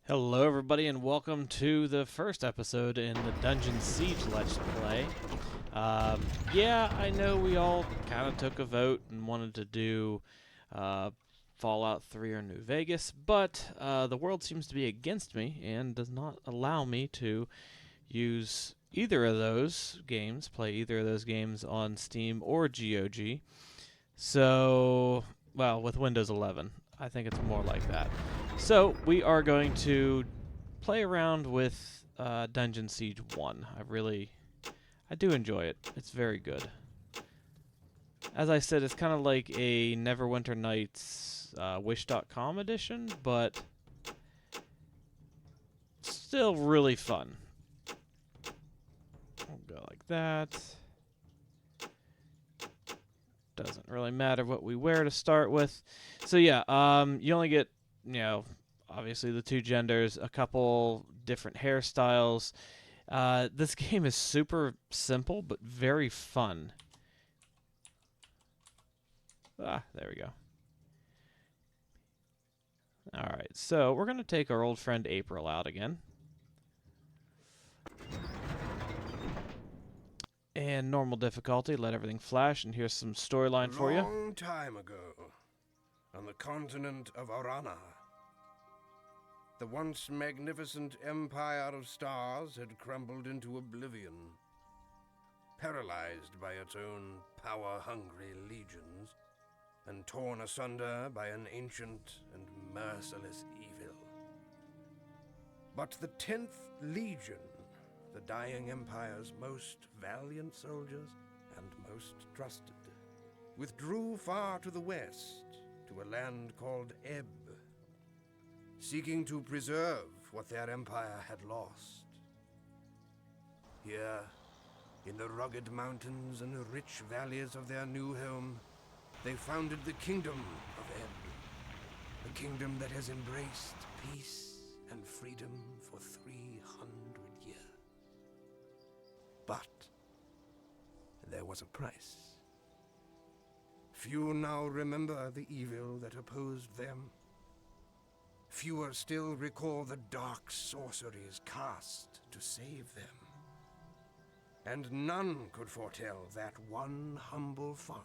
Hello, everybody, and welcome to the first episode in the Dungeon Siege Let's Play. Yeah, I know we all kind of took a vote and wanted to do Fallout 3 or New Vegas, but the world seems to be against me and does not allow me to use either of those games, play either of those games on Steam or GOG. So, well, with Windows 11, I think it's more like that. So, we are going to play around with Dungeon Siege 1. I do enjoy it. It's very good. As I said, it's kind of like a Neverwinter Nights Wish.com edition, but still really fun. We'll go like that. Doesn't really matter what we wear to start with. So yeah, you only get, obviously the two genders, a couple different hairstyles. This game is super simple but very fun. There we go. Alright, so we're going to take our old friend April out again. And normal difficulty, let everything flash, and here's some storyline for you. A long time ago, on the continent of Orana, the once magnificent empire of stars had crumbled into oblivion, paralyzed by its own power-hungry legions, and torn asunder by an ancient and merciless evil. But the 10th Legion, the dying empire's most valiant soldiers and most trusted, withdrew far to the west to a land called Ebb, seeking to preserve what their empire had lost. Here, in the rugged mountains and the rich valleys of their new home, they founded the Kingdom of Ebb, a kingdom that has embraced peace and freedom for 300 years. But there was a price. Few now remember the evil that opposed them. Fewer still recall the dark sorceries cast to save them. And none could foretell that one humble farmer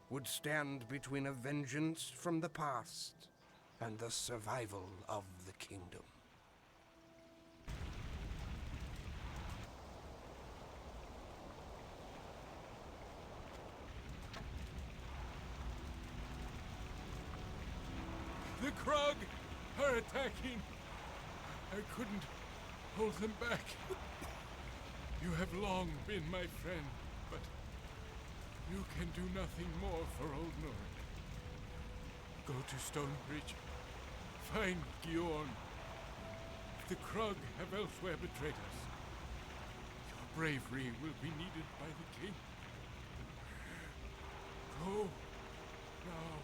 would stand between a vengeance from the past and the survival of the kingdom. The Krug are attacking. I couldn't hold them back. You have long been my friend, but you can do nothing more for Old Nurk. Go to Stonebridge. Find Giorn. The Krug have elsewhere betrayed us. Your bravery will be needed by the king. Go now.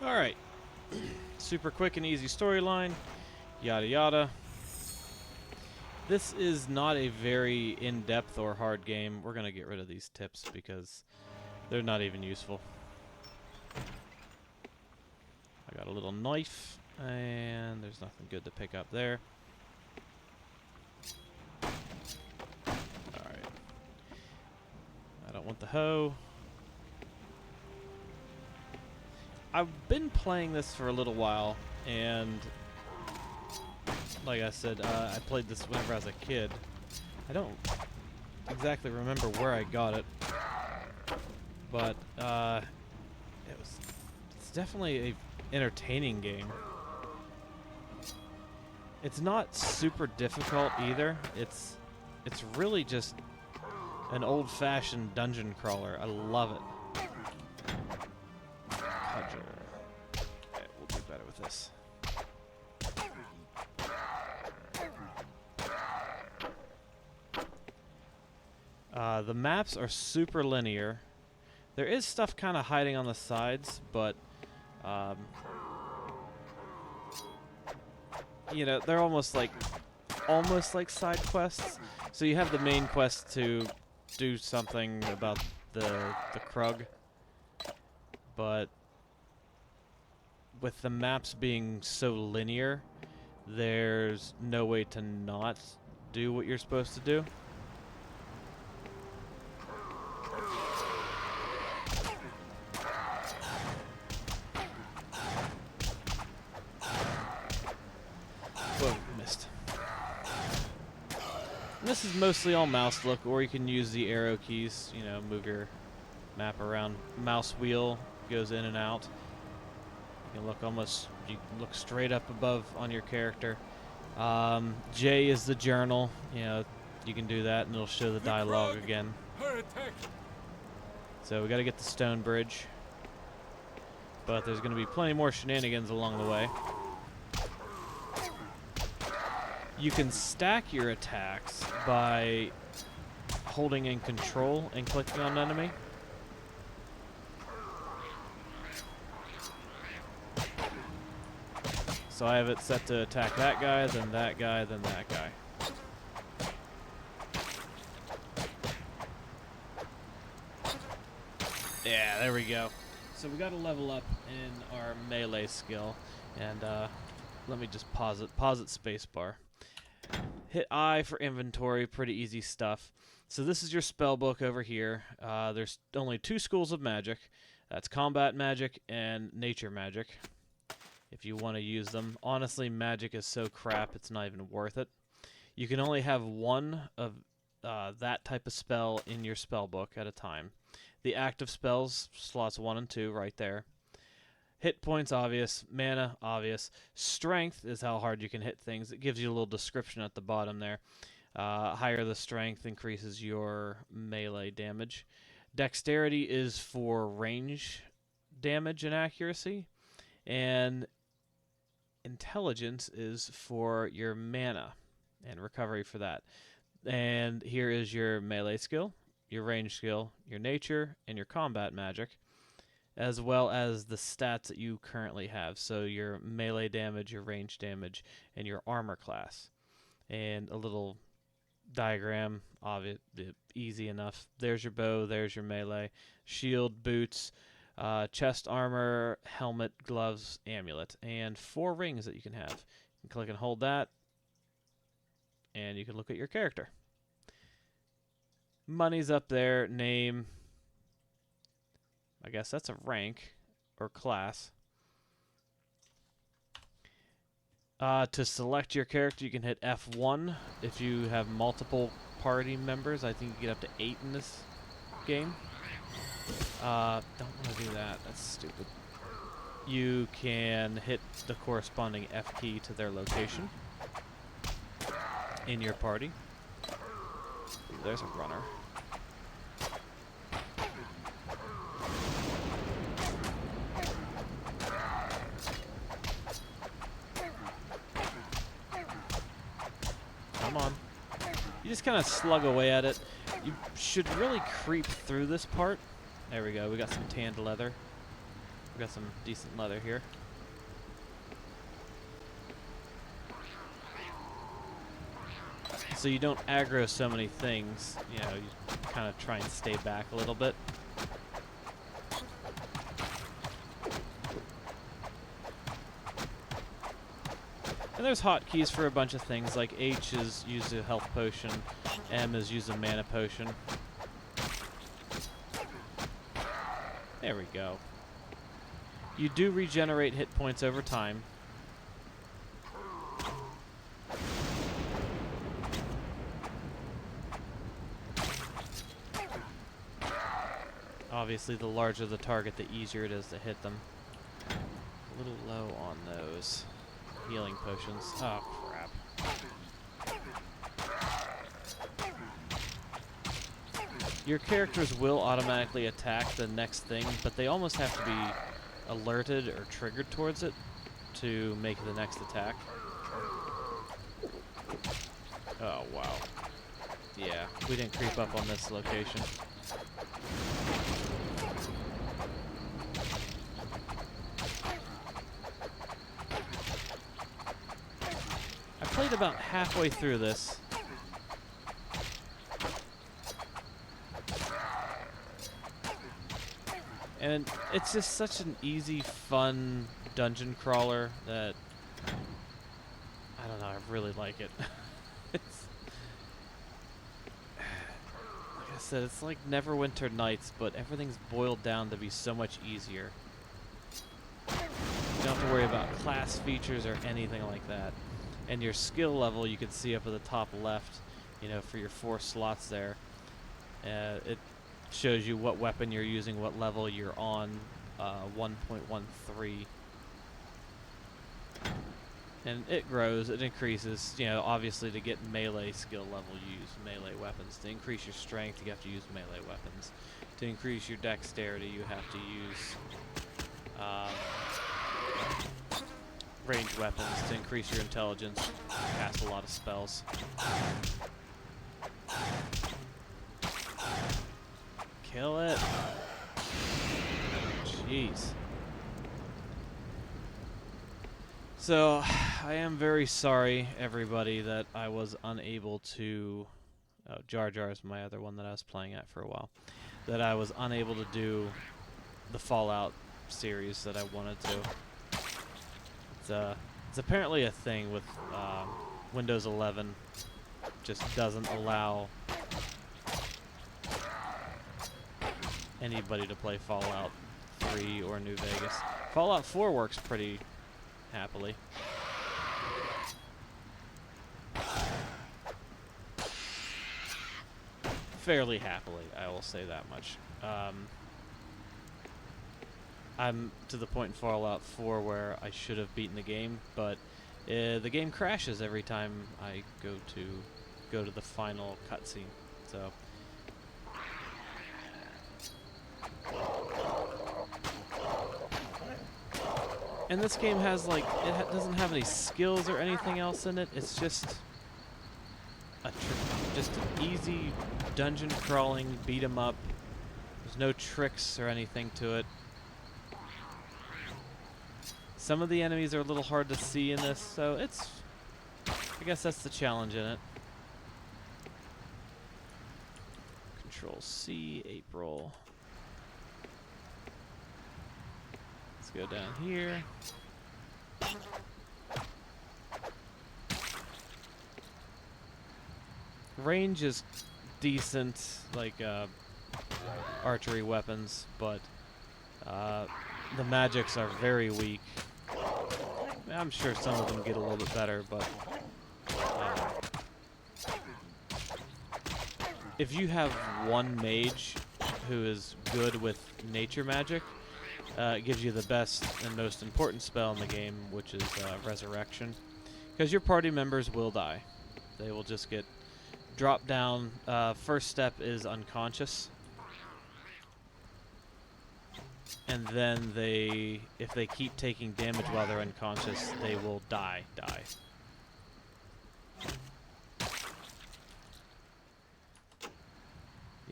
Alright. Super quick and easy storyline. Yada yada. This is not a very in-depth or hard game. We're going to get rid of these tips because they're not even useful. I got a little knife, and there's nothing good to pick up there. Alright. I don't want the hoe. I've been playing this for a little while, and like I said, I played this whenever I was a kid. I don't exactly remember where I got it, but it's definitely a entertaining game. It's not super difficult either. It's really just an old-fashioned dungeon crawler. I love it. Okay, we'll do better with this. The maps are super linear. There is stuff kind of hiding on the sides, but they're almost like side quests. So you have the main quest to do something about the Krug, but with the maps being so linear, there's no way to not do what you're supposed to do. Whoa, missed. And this is mostly all mouse look, or you can use the arrow keys, you know, move your map around. Mouse wheel goes in and out. You can look straight up above on your character. J is the journal, you know, you can do that and it'll show the dialogue again. Her attacking. So we got to get the stone bridge, but there's going to be plenty more shenanigans along the way. You can stack your attacks by holding in control and clicking on an enemy. So I have it set to attack that guy, then that guy, then that guy. Yeah, there we go. So we got to level up in our melee skill, and let me just pause it spacebar. Hit I for inventory, pretty easy stuff. So this is your spell book over here. There's only 2 schools of magic. That's combat magic and nature magic, if you want to use them. Honestly, magic is so crap, it's not even worth it. You can only have one of that type of spell in your spell book at a time. The active spells, slots 1 and 2 right there. Hit points, obvious. Mana, obvious. Strength is how hard you can hit things. It gives you a little description at the bottom there. Higher the strength increases your melee damage. Dexterity is for range damage and accuracy. And intelligence is for your mana and recovery for that. And here is your melee skill, your range skill, your nature, and your combat magic, as well as the stats that you currently have. So your melee damage, your range damage, and your armor class. And a little diagram of it, easy enough. There's your bow, there's your melee, shield, boots, chest armor, helmet, gloves, amulet, and 4 rings that you can have. You can click and hold that, and you can look at your character. Money's up there, name. I guess that's a rank or class. To select your character, you can hit F1 if you have multiple party members. I think you get up to 8 in this game. Don't want to do that. That's stupid. You can hit the corresponding F key to their location in your party. Ooh, there's a runner. Come on. You just kind of slug away at it. You should really creep through this part. There we go. We got some tanned leather. We got some decent leather here. So you don't aggro so many things. You know, you kind of try and stay back a little bit. And there's hotkeys for a bunch of things, like H is use a health potion, M is use a mana potion. There we go. You do regenerate hit points over time. Obviously, the larger the target, the easier it is to hit them. A little low on those healing potions. Oh, crap. Your characters will automatically attack the next thing, but they almost have to be alerted or triggered towards it to make the next attack. Oh, wow. Yeah, we didn't creep up on this location. I played about halfway through this. And it's just such an easy, fun dungeon crawler that I don't know, I really like it. It's, like I said, it's like Neverwinter Nights, but everything's boiled down to be so much easier. You don't have to worry about class features or anything like that. And your skill level, you can see up at the top left, you know, for your 4 slots there. It shows you what weapon you're using, what level you're on, 1.13. And it grows, it increases, you know, obviously to get melee skill level, you use melee weapons. To increase your strength, you have to use melee weapons. To increase your dexterity, you have to use ranged weapons. To increase your intelligence, cast a lot of spells. Kill it. Jeez. So, I am very sorry, everybody, that I was unable to... Oh, Jar Jar is my other one that I was playing at for a while. That I was unable to do the Fallout series that I wanted to. It's apparently a thing with Windows 11. Just doesn't allow anybody to play Fallout 3 or New Vegas. Fallout 4 works pretty happily. Fairly happily, I will say that much. I'm to the point in Fallout 4 where I should have beaten the game, but the game crashes every time I go to the final cutscene. So and this game has like doesn't have any skills or anything else in it. It's just just an easy dungeon crawling beat 'em up. There's no tricks or anything to it. Some of the enemies are a little hard to see in this, so I guess that's the challenge in it. Control C, April. Let's go down here. Range is decent, like archery weapons, but the magics are very weak. I'm sure some of them get a little bit better, but if you have one mage who is good with nature magic, it gives you the best and most important spell in the game, which is Resurrection. Because your party members will die. They will just get dropped down. First step is unconscious. And then if they keep taking damage while they're unconscious, they will die.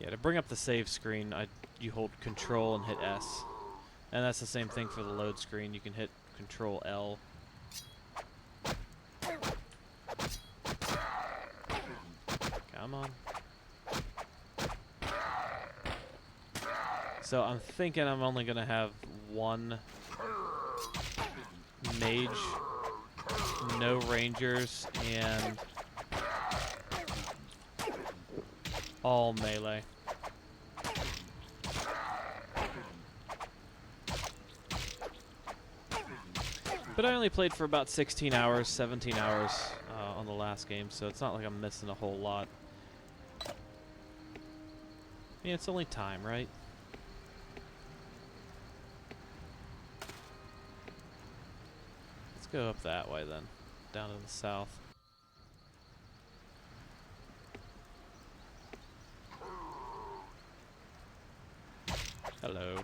Yeah, to bring up the save screen, you hold Control and hit S. And that's the same thing for the load screen. You can hit Control L. Come on. So I'm thinking I'm only going to have one mage, no rangers, and all melee. But I only played for about 16 hours, 17 hours on the last game, so it's not like I'm missing a whole lot. Yeah, it's only time, right? Let's go up that way then, down to the south. Hello.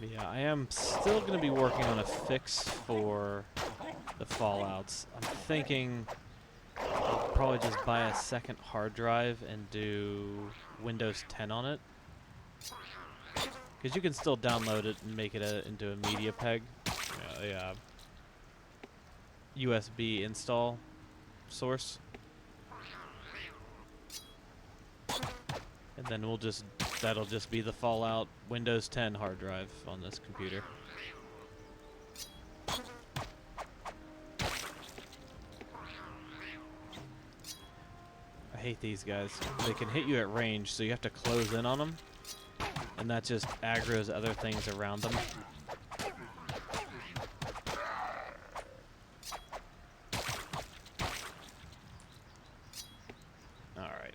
Yeah, I am still going to be working on a fix for the Fallouts. I'm thinking I'll probably just buy a second hard drive and do Windows 10 on it. Because you can still download it and make it into a media peg. USB install source. And then that'll just be the Fallout Windows 10 hard drive on this computer. I hate these guys. They can hit you at range, so you have to close in on them. And that just aggroes other things around them. Alright.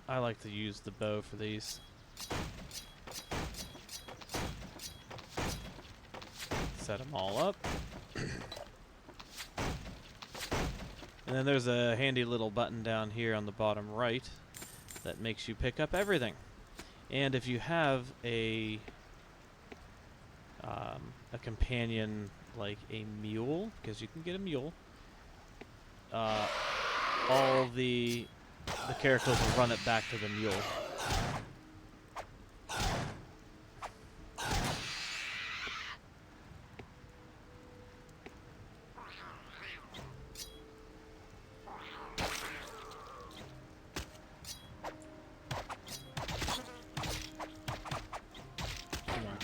I like to use the bow for these. Set them all up. And then there's a handy little button down here on the bottom right that makes you pick up everything. And if you have a companion like a mule, because you can get a mule, all the characters will run it back to the mule.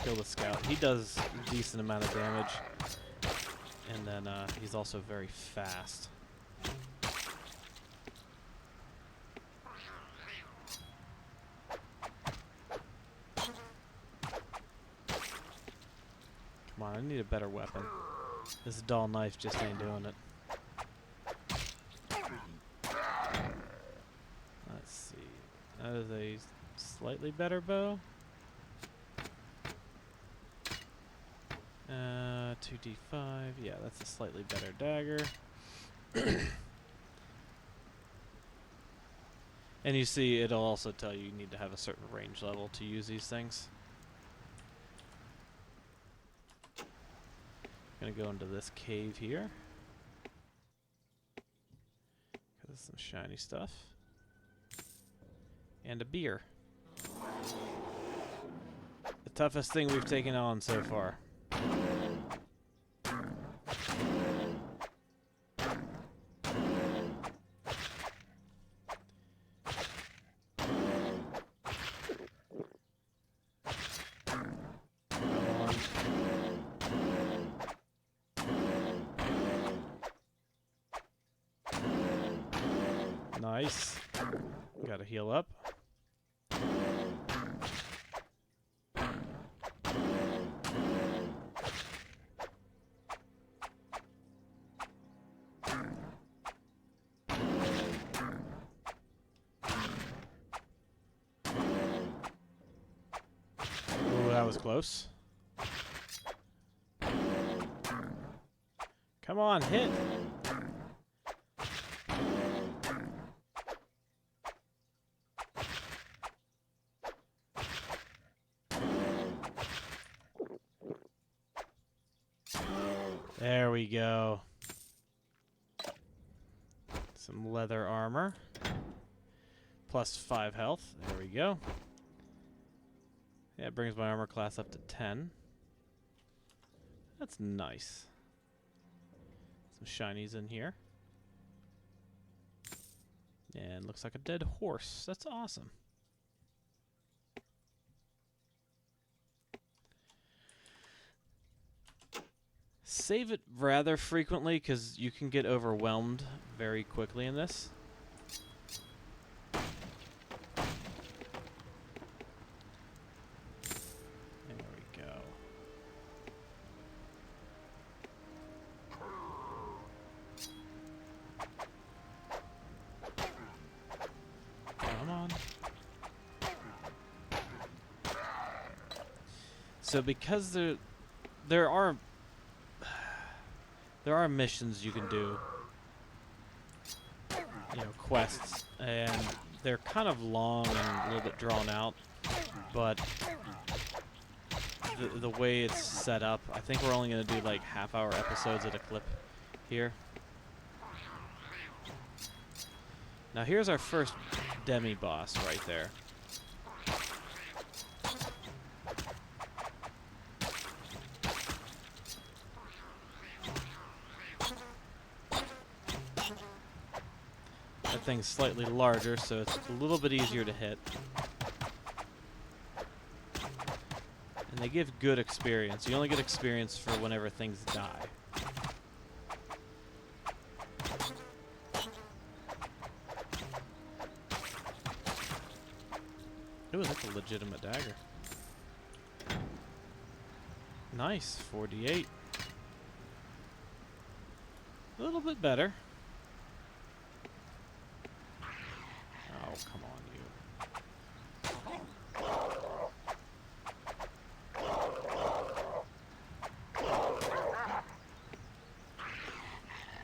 Kill the scout. He does a decent amount of damage, and then he's also very fast. Come on, I need a better weapon. This dull knife just ain't doing it. Let's see. That is a slightly better bow. 2d5. Yeah, that's a slightly better dagger. And you see, it'll also tell you need to have a certain range level to use these things. Gonna go into this cave here. There's some shiny stuff. And a beer. The toughest thing we've taken on so far. Nice. Gotta heal up. Ooh, that was close. Come on, hit! There we go. Some leather armor. Plus 5 health. There we go. Yeah, it brings my armor class up to 10. That's nice. Some shinies in here. And looks like a dead horse. That's awesome. Save it rather frequently because you can get overwhelmed very quickly in this. There we go. Come on. So because there are missions you can do, you know, quests, and they're kind of long and a little bit drawn out, but the way it's set up, I think we're only going to do like half-hour episodes at a clip here. Now here's our first demi-boss right there. things slightly larger, so it's a little bit easier to hit. And they give good experience. You only get experience for whenever things die. Ooh, that's a legitimate dagger. Nice, 48. A little bit better. Oh, come on, you.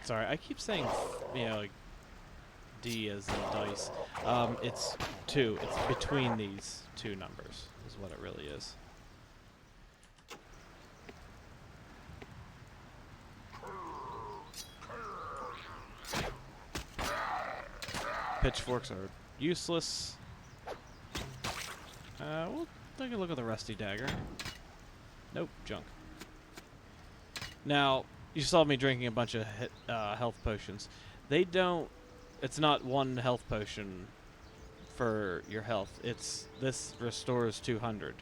Sorry, I keep saying, you know, like D as in dice. It's 2. It's between these two numbers, is what it really is. Pitchforks are useless. We'll take a look at the rusty dagger. Nope, junk. Now, you saw me drinking a bunch of health potions. They don't... It's not one health potion for your health. This restores 200.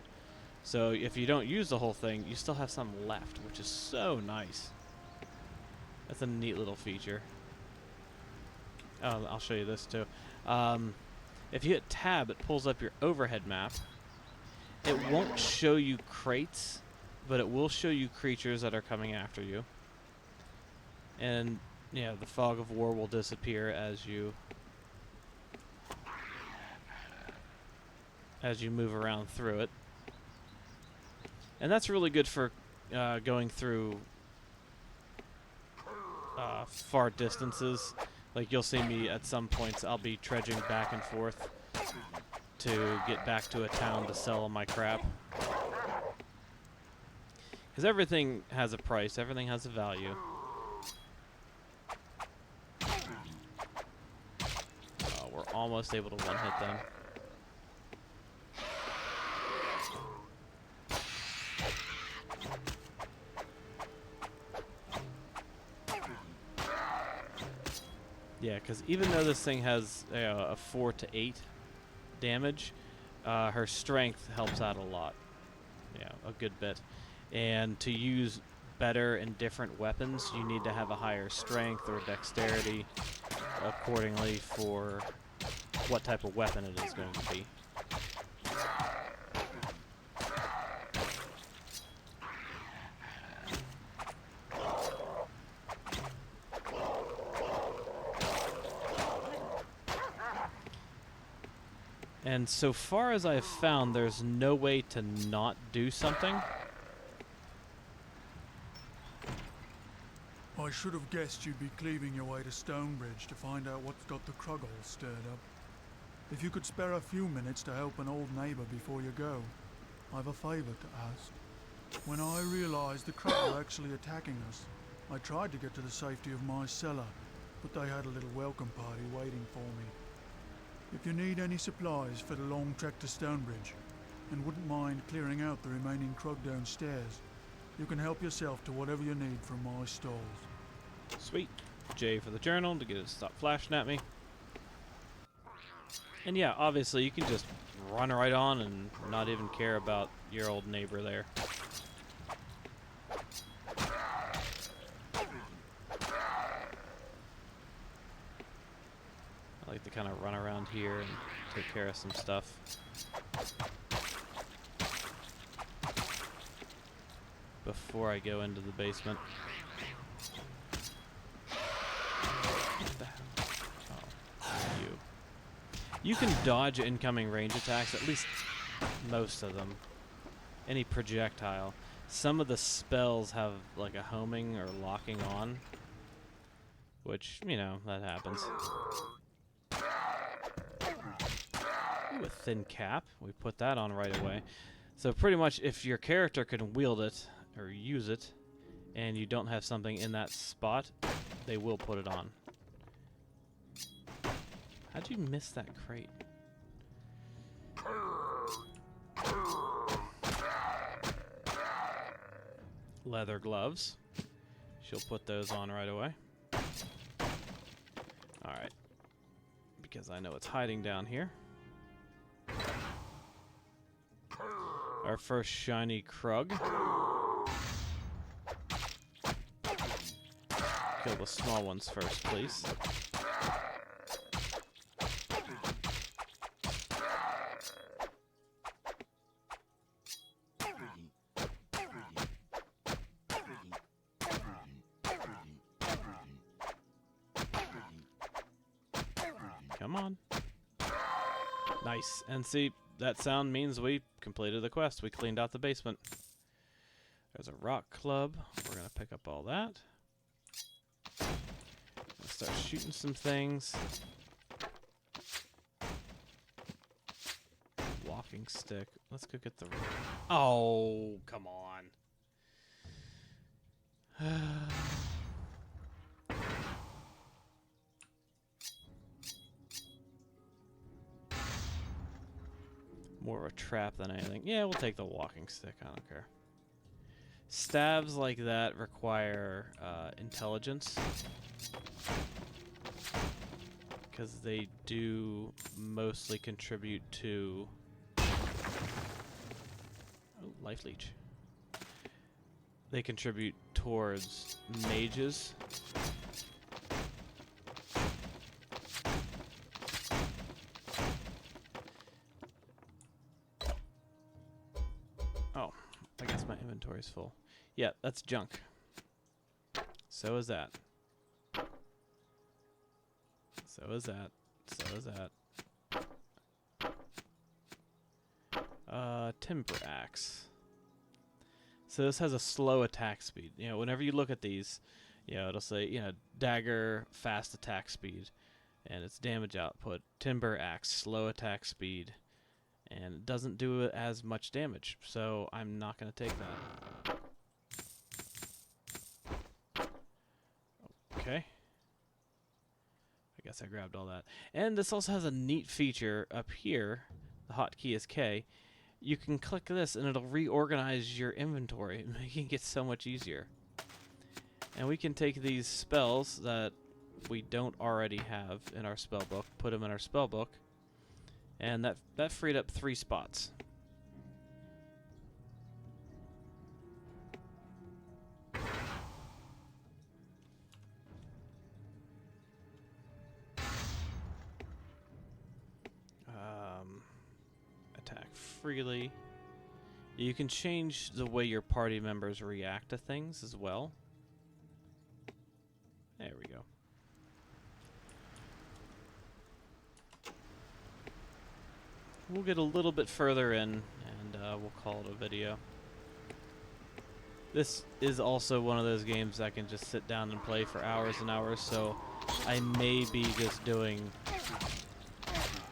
So if you don't use the whole thing, you still have some left, which is so nice. That's a neat little feature. Oh, I'll show you this too. If you hit tab, it pulls up your overhead map. It won't show you crates, but it will show you creatures that are coming after you. And yeah, the fog of war will disappear as you move around through it. And that's really good for going through far distances. Like, you'll see me at some points, I'll be trudging back and forth to get back to a town to sell my crap. Because everything has a price, everything has a value. We're almost able to one-hit them. Yeah, because even though this thing has a 4 to 8 damage, her strength helps out a lot. Yeah, a good bit. And to use better and different weapons, you need to have a higher strength or dexterity accordingly for what type of weapon it is going to be. And so far as I've found, there's no way to not do something. I should have guessed you'd be cleaving your way to Stonebridge to find out what's got the Kruggle stirred up. If you could spare a few minutes to help an old neighbour before you go, I've a favour to ask. When I realised the Kruggle were actually attacking us, I tried to get to the safety of my cellar, but they had a little welcome party waiting for me. If you need any supplies for the long trek to Stonebridge, and wouldn't mind clearing out the remaining Krug downstairs, you can help yourself to whatever you need from my stalls. Sweet. J for the journal to get it to stop flashing at me. And yeah, obviously you can just run right on and not even care about your old neighbor there. I like to kind of run around here and take care of some stuff. Before I go into the basement. What the hell? Oh, you. You can dodge incoming range attacks, at least most of them. Any projectile. Some of the spells have like a homing or locking on, which, you know, that happens. Ooh, a thin cap. We put that on right away. So pretty much if your character can wield it, or use it, and you don't have something in that spot, they will put it on. How'd you miss that crate? Leather gloves. She'll put those on right away. Alright. because I know it's hiding down here. Our first shiny Krug. Kill the small ones first, please. Come on. Nice. And see, that sound means we completed the quest. We cleaned out the basement. There's a rock club. We're going to pick up all that. Start shooting some things. Walking stick. Let's go get the... Oh, come on. More of a trap than anything. Yeah, we'll take the walking stick. I don't care. Stabs like that require intelligence, because they do mostly contribute to... Oh, life leech. They contribute towards mages. Oh, I guess my inventory's full. Yeah, that's junk. So is that. So is that. So is that. Timber axe. So this has a slow attack speed. You know, whenever you look at these, you know, it'll say, you know, dagger, fast attack speed, and its damage output. Timber axe, slow attack speed, and it doesn't do as much damage. So I'm not going to take that. Okay. I guess I grabbed all that. And this also has a neat feature up here. The hotkey is K. You can click this and it'll reorganize your inventory, making it so much easier. And we can take these spells that we don't already have in our spell book, put them in our spell book, and that freed up 3 spots. Attack freely. You can change the way your party members react to things as well. There we go. We'll get a little bit further in and we'll call it a video. This is also one of those games I can just sit down and play for hours and hours, so I may be just doing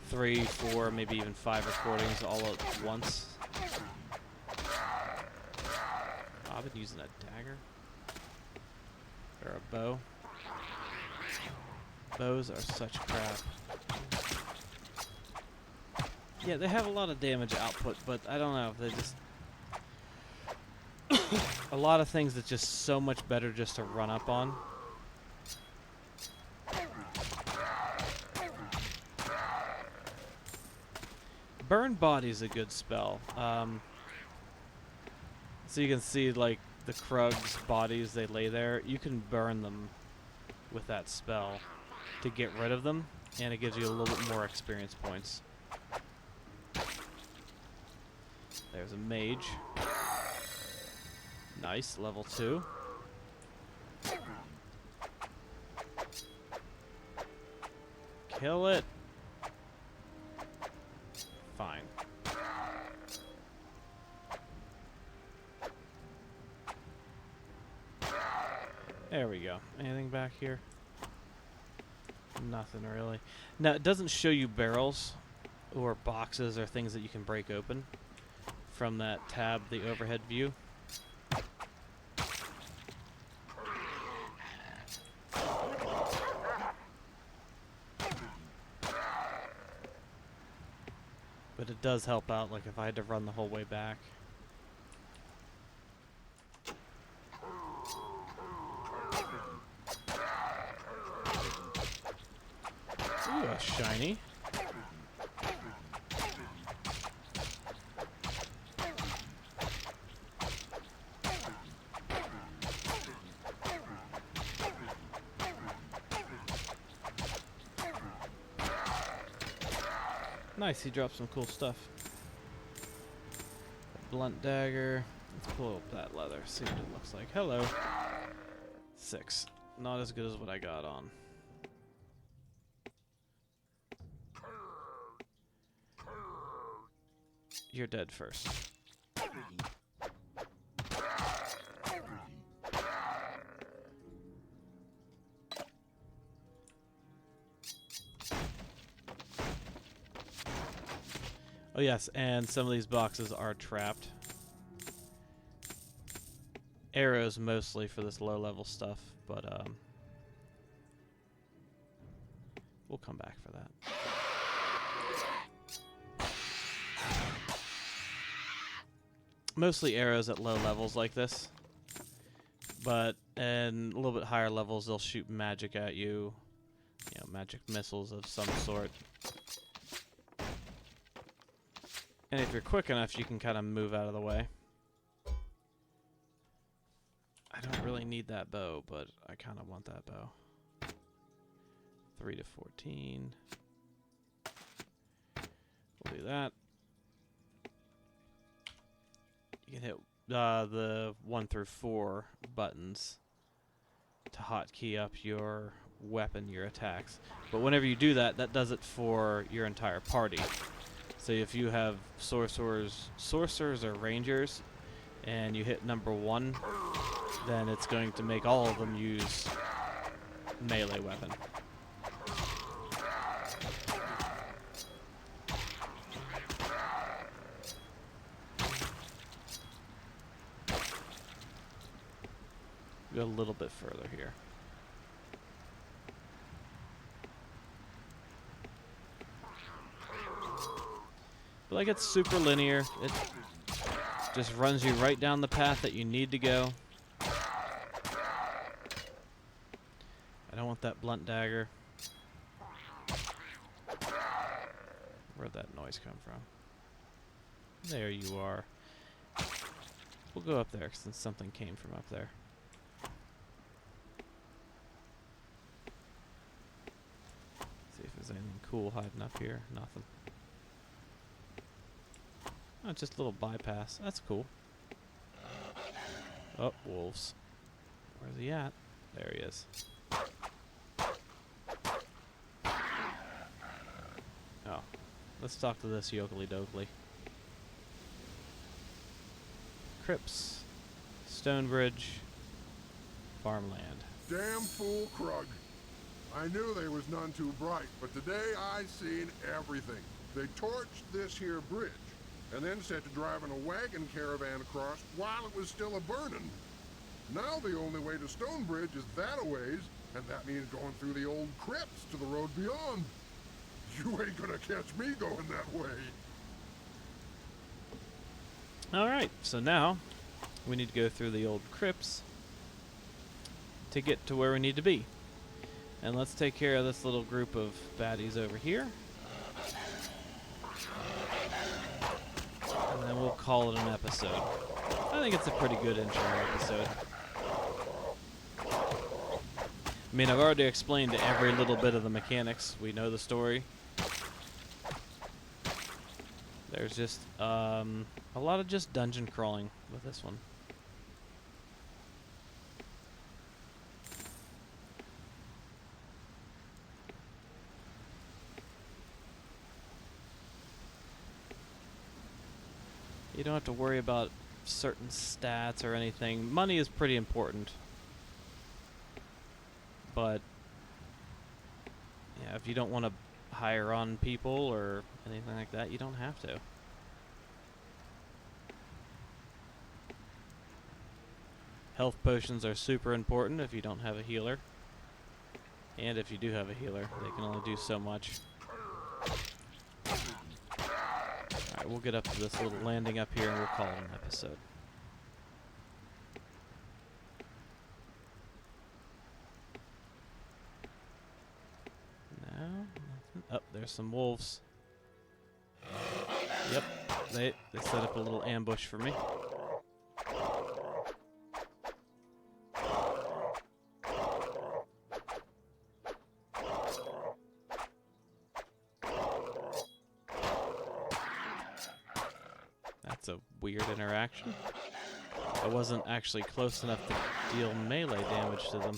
3, 4, maybe even 5 recordings all at once. Oh, I've been using a dagger. Or a bow. Bows are such crap. Yeah, they have a lot of damage output, but I don't know, they just... a lot of things that's just so much better just to run up on. Burn Body's a good spell. So you can see, like, the Krug's bodies, they lay there. You can burn them with that spell to get rid of them, and it gives you a little bit more experience points. There's a mage. Nice, level 2. Kill it. Fine. There we go. Anything back here? Nothing really. Now, it doesn't show you barrels or boxes or things that you can break open from that tab, the overhead view. But it does help out, like if I had to run the whole way back. Ooh, a shiny. Nice, he dropped some cool stuff. Blunt dagger. Let's pull up that leather, see what it looks like. Hello. 6. Not as good as what I got on. You're dead first. Oh yes, and some of these boxes are trapped. Arrows mostly for this low level stuff, but we'll come back for that. Mostly arrows at low levels like this, but in a little bit higher levels they'll shoot magic at you, you know, magic missiles of some sort. And if you're quick enough, you can kind of move out of the way. I don't really need that bow, but I kind of want that bow. 3 to 14. We'll do that. You can hit the 1 through 4 buttons to hotkey up your weapon, your attacks. But whenever you do that, that does it for your entire party. So if you have sorcerers or rangers, and you hit number 1, then it's going to make all of them use melee weapon. Go a little bit further here. But like, it's super linear. It just runs you right down the path that you need to go. I don't want that blunt dagger. Where'd that noise come from? There you are. We'll go up there since something came from up there. See if there's anything cool hiding up here. Nothing. Oh, just a little bypass. That's cool. Oh, wolves. Where's he at? There he is. Oh. Let's talk to this Yokely Dokely. Crypts. Stonebridge. Farmland. Damn fool Krug. I knew they was none too bright, but today I seen everything. They torched this here bridge, and then set to driving a wagon caravan across while it was still a-burning. Now the only way to Stonebridge is that-a-ways, and that means going through the old crypts to the road beyond. You ain't gonna catch me going that way. Alright, so now we need to go through the old crypts to get to where we need to be. And let's take care of this little group of baddies over here. And then we'll call it an episode. I think it's a pretty good intro episode. I mean, I've already explained every little bit of the mechanics. We know the story. There's just a lot of just dungeon crawling with this one. You don't have to worry about certain stats or anything. Money is pretty important. But yeah, if you don't want to hire on people or anything like that, you don't have to. Health potions are super important if you don't have a healer. And if you do have a healer, they can only do so much. Alright, we'll get up to this little landing up here and we'll call it an episode. No? Nothing? Oh, there's some wolves. Yep, they set up a little ambush for me. That's a weird interaction. I wasn't actually close enough to deal melee damage to them.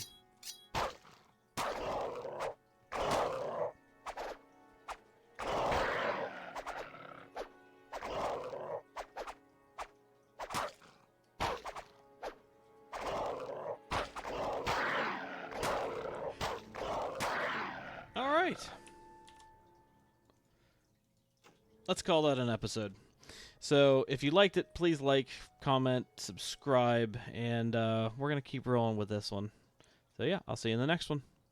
Alright. Let's call that an episode. So, if you liked it, please like, comment, subscribe, and we're going to keep rolling with this one. So yeah, I'll see you in the next one.